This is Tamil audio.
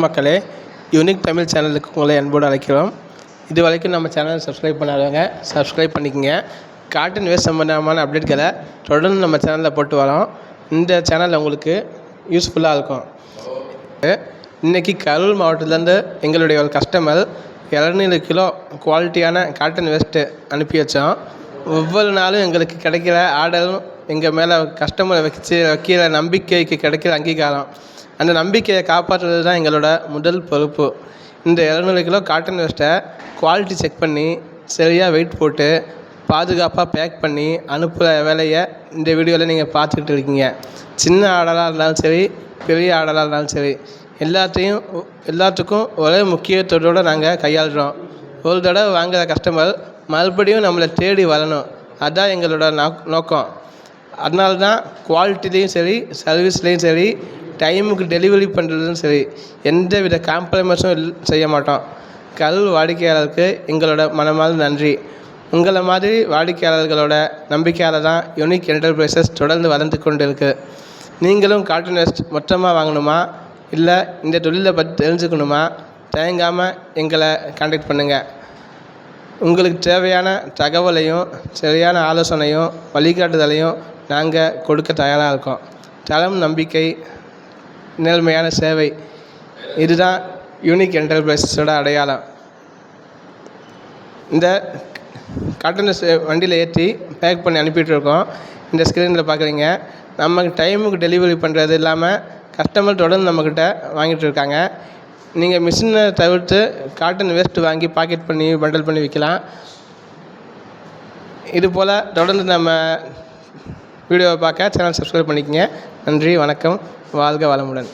மக்களே, யூனிக் தமிழ் சேனலுக்கு உங்களை அன்போடு அழைக்கிறோம். இது வரைக்கும் நம்ம சேனலை சப்ஸ்கிரைப் பண்ணாதவங்க சப்ஸ்கிரைப் பண்ணிக்கோங்க. காட்டன் வேஸ்ட் சம்பந்தமான அப்டேட்களை தொடர்ந்து நம்ம சேனலில் போட்டு வரோம். இந்த சேனல் உங்களுக்கு யூஸ்ஃபுல்லாக இருக்கும். இன்றைக்கி கரூர் மாவட்டத்துலேருந்து எங்களுடைய ஒரு கஸ்டமர் 200 கிலோ குவாலிட்டியான காட்டன் வேஸ்ட்டு அனுப்பி வச்சோம். ஒவ்வொரு நாளும் எங்களுக்கு கிடைக்கிற ஆர்டரும் எங்கள் மேலே கஸ்டமரை வைக்கிற நம்பிக்கைக்கு கிடைக்கிற அங்கீகாரம். அந்த நம்பிக்கையை காப்பாற்றுறது தான் எங்களோட முதல் பொறுப்பு. இந்த 200 கிலோ காட்டன் வேஸ்ட்டை குவாலிட்டி செக் பண்ணி சரியாக வெயிட் போட்டு பாதுகாப்பாக பேக் பண்ணி அனுப்புகிற வேலையை இந்த வீடியோவில் நீங்கள் பார்த்துக்கிட்டு இருக்கீங்க. சின்ன ஆர்டராக இருந்தாலும் சரி, பெரிய ஆர்டராக இருந்தாலும் சரி, எல்லாத்துக்கும் ஒரே முக்கியத்துவத்தோடு நாங்கள் கையாளுறோம். ஒரு தடவை வாங்குகிற கஸ்டமர் மறுபடியும் நம்மளை தேடி வரணும். அதுதான் எங்களோட நோக்கம். அதனால தான் குவாலிட்டிலையும் சரி, சர்வீஸ்லேயும் சரி, டைமுக்கு டெலிவரி பண்ணுறதும் சரி, எந்த வித காம்ப்ரமைஸும் செய்ய மாட்டோம். கரூர் வாடிக்கையாளருக்கு எங்களோட மனமார்ந்த நன்றி. உங்களை மாதிரி வாடிக்கையாளர்களோட நம்பிக்கையால் தான் யூனிக் என்டர்பிரைசஸ் தொடர்ந்து வளர்ந்து கொண்டு இருக்குது. நீங்களும் காட்டன் வேஸ்ட் மொத்தமாக வாங்கணுமா, இல்லை இந்த தொழிலை பற்றி தெரிஞ்சுக்கணுமா, தயங்காமல் எங்களை கான்டாக்ட் பண்ணுங்கள். உங்களுக்கு தேவையான தகவலையும் சரியான ஆலோசனையும் வழிகாட்டுதலையும் நாங்கள் கொடுக்க தயாராக இருக்கோம். தரம், நம்பிக்கை, நேர்மையான சேவை, இதுதான் யூனிக் என்டர்பிரைசஸோட அடையாளம். இந்த காட்டன் வண்டியில் ஏற்றி பேக் பண்ணி அனுப்பிட்டுருக்கோம். இந்த ஸ்க்ரீனில் பார்க்குறீங்க. நம்ம டைமுக்கு டெலிவரி பண்ணுறது இல்லாமல் கஸ்டமர் தொடர்ந்து நம்மக்கிட்ட வாங்கிட்டு இருக்காங்க. நீங்கள் மிஷினை தவிர்த்து காட்டன் வேஸ்ட்டு வாங்கி பாக்கெட் பண்ணி பண்டல் பண்ணி விற்கலாம். இதுபோல் தொடர்ந்து நம்ம வீடியோவை பார்க்க சேனல் சப்ஸ்கிரைப் பண்ணிக்கங்க. நன்றி, வணக்கம், வாழ்க வளமுடன்.